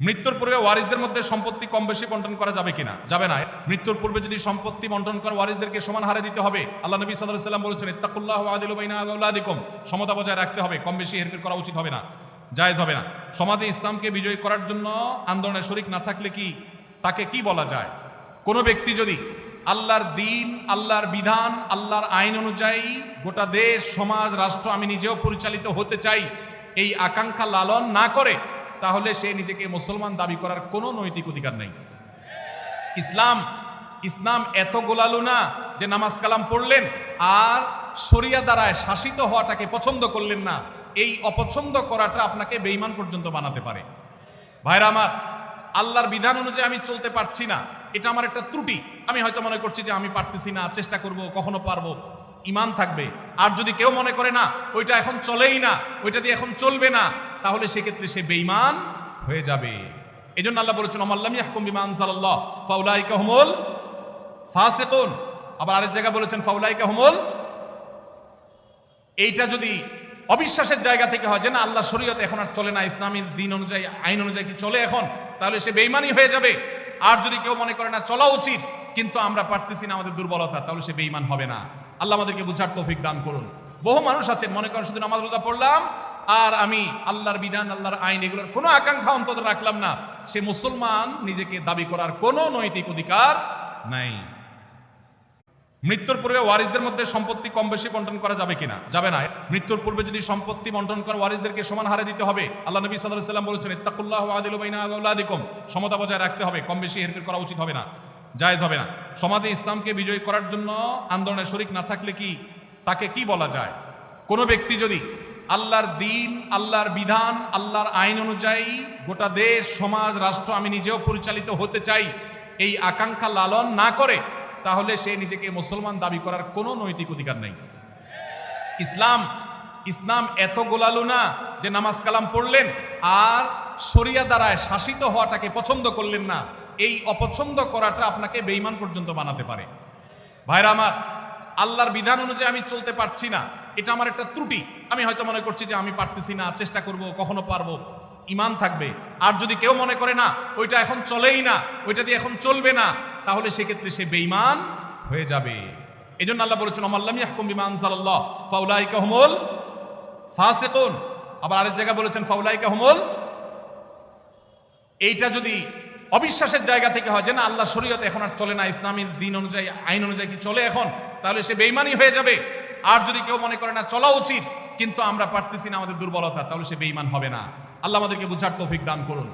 মৃত্যুর পূর্বে ওয়ারিসদের মধ্যে সম্পত্তি কম বেশি বন্টন করা যাবে কিনা? যাবে না। মৃত্যুর পূর্বে যদি সম্পত্তি বন্টন করে ওয়ারিসদেরকে সমান হারে দিতে হবে। আল্লাহ নবী সাল্লাল্লাহু আলাইহি ওয়াসাল্লাম বলেছেন, ইত্তাকুল্লাহ ওয়া আদিলু বাইনা আওলাদিকুম, সমতা বজায় রাখতে হবে, কম বেশি হেরফের করা উচিত হবে না, জায়েজ হবে না। সমাজে ইসলামকে বিজয়ী করার জন্য আন্দোলনে শরিক না থাকলে কি তাকে কি বলা যায়? কোনো ব্যক্তি যদি আল্লাহর দিন, আল্লাহর বিধান, আল্লাহর আইন অনুযায়ী গোটা দেশ, সমাজ, রাষ্ট্র আমি নিজেও পরিচালিত হতে চাই, এই আকাঙ্ক্ষা লালন না করে, তাহলে সে নিজেকে মুসলমান দাবি করার কোনো নৈতিক অধিকার নেই। ইসলাম এত গোলালু না যে নামাজ কালাম পড়লেন আর শরিয়া দ্বারায় শাসিত হওয়াটাকে পছন্দ করলেন না। এই অপছন্দ করাটা আপনাকে বেঈমান পর্যন্ত বানাতে পারে। ভাইরা আমার, আল্লাহর বিধান অনুযায়ী আমি চলতে পারছি না, এটা আমার একটা ত্রুটি। আমি হয়তো মনে করছি যে আমি পারতেছি না, চেষ্টা করব, কখনো পারবো, ঈমান থাকবে। আর যদি কেউ মনে করে না ওইটা এখন চলেই না, ওইটা দিয়ে এখন চলবে না, তাহলে সেক্ষেত্রে সে বেঈমান হয়ে যাবে। এজন্য আল্লাহ বলেছেন, আল্লাম ইয়াহকুম বিমা আনজালাল্লাহ ফাউলাইকা হুমুল ফাসিকুন। আবার আরেক জায়গায় বলেছেন ফাউলাইকা হুমুল। এইটা যদি অবিশ্বাসের জায়গা থেকে হয় যে না আল্লাহ শরীয়ত এখন আর চলে না, ইসলামী দিন অনুযায়ী, আইন অনুযায়ী কি চলে এখন, তাহলে সে বেঈমানই হয়ে যাবে। আর যদি কেউ মনে করে না চলা উচিত কিন্তু আমরা পারতেছি না, আমাদের দুর্বলতা, তাহলে সে বেঈমান হবে না। আল্লাহ আমাদেরকে বুঝার তৌফিক দান করুন। বহু মানুষ আছেন মনে করেন শুধু নামাজ রোজা পড়লাম আর আমি আল্লাহর বিধান, আল্লাহর আইন এগুলোর কোনো আকাঙ্ক্ষা অন্তত রাখলাম না, সে মুসলমান নিজেকে দাবি করার কোনো নৈতিক অধিকার নাই। মৃত্যুর পূর্বে ওয়ারিসদের মধ্যে সম্পত্তি কম বেশি বন্টন করা যাবে কিনা? যাবে না। মৃত্যুর পূর্বে যদি সম্পত্তি বন্টন করে ওয়ারিসদেরকে সমান হারে দিতে হবে। আল্লাহ নবী সাল্লাল্লাহু আলাইহি ওয়াসাল্লাম বলেছেন, ইত্তাকুল্লাহ ওয়া আদিলু বাইনা আওলাদিকুম, সমতা বজায় রাখতে হবে, কম বেশি হেরফের করা উচিত হবে না, জায়েজ হবে না। সমাজে ইসলামকে বিজয়ী করার জন্য আন্দোলনে শরিক না থাকলে কি তাকে কি বলা যায়? কোনো ব্যক্তি যদি আল্লাহর দিন, আল্লাহর বিধান, আল্লাহর আইন অনুযায়ী গোটা দেশ, সমাজ, রাষ্ট্র আমি নিজেও পরিচালিত হতে চাই, এই আকাঙ্ক্ষা লালন না করে, তাহলে সে নিজেকে মুসলমান দাবি করার কোনো নৈতিক অধিকার নেই। ইসলাম এত গোলালু না যে নামাজ কালাম পড়লেন আর শরিয়া দ্বারায় শাসিত হওয়াটাকে পছন্দ করলেন না। এই অপছন্দ করাটা আপনাকে বেঈমান পর্যন্ত বানাতে পারে। ভাইরা আমার, আল্লাহর বিধান অনুযায়ী আমি চলতে পারছি না, এটা আমার একটা ত্রুটি। আমি হয়তো মনে করছি যে আমি পারতেছি না, চেষ্টা করব, কখনো পারবো, ঈমান থাকবে। আর যদি কেউ মনে করে না ওইটা এখন চলেই না, ওইটা দিয়ে এখন চলবে না, তাহলে সেক্ষেত্রে সে বেঈমান হয়ে যাবে। এজন্য আল্লাহ বলেছেন, আল্লাম ইয়াহকুম বিমা আনজালাল্লাহ ফাউলাইকা হুমুল ফাসিকুন। আবার আরেক জায়গায় বলেছেন ফাউলাইকা হুমুল। এইটা যদি অবিশ্বাসের জায়গা থেকে হয় যে না আল্লাহ শরীয়ত এখন আর চলে না, ইসলামী দিন অনুযায়ী, আইন অনুযায়ী কি চলে এখন, তাহলে সে বেঈমানই হয়ে যাবে। আর যদি কেউ মনে করে না চলা উচিত কিন্তু আমরা পারতেছি না, আমাদের দুর্বলতা, তাহলে সে বেঈমান হবে না। আল্লাহ আমাদেরকে বুঝার তৌফিক দান করুন।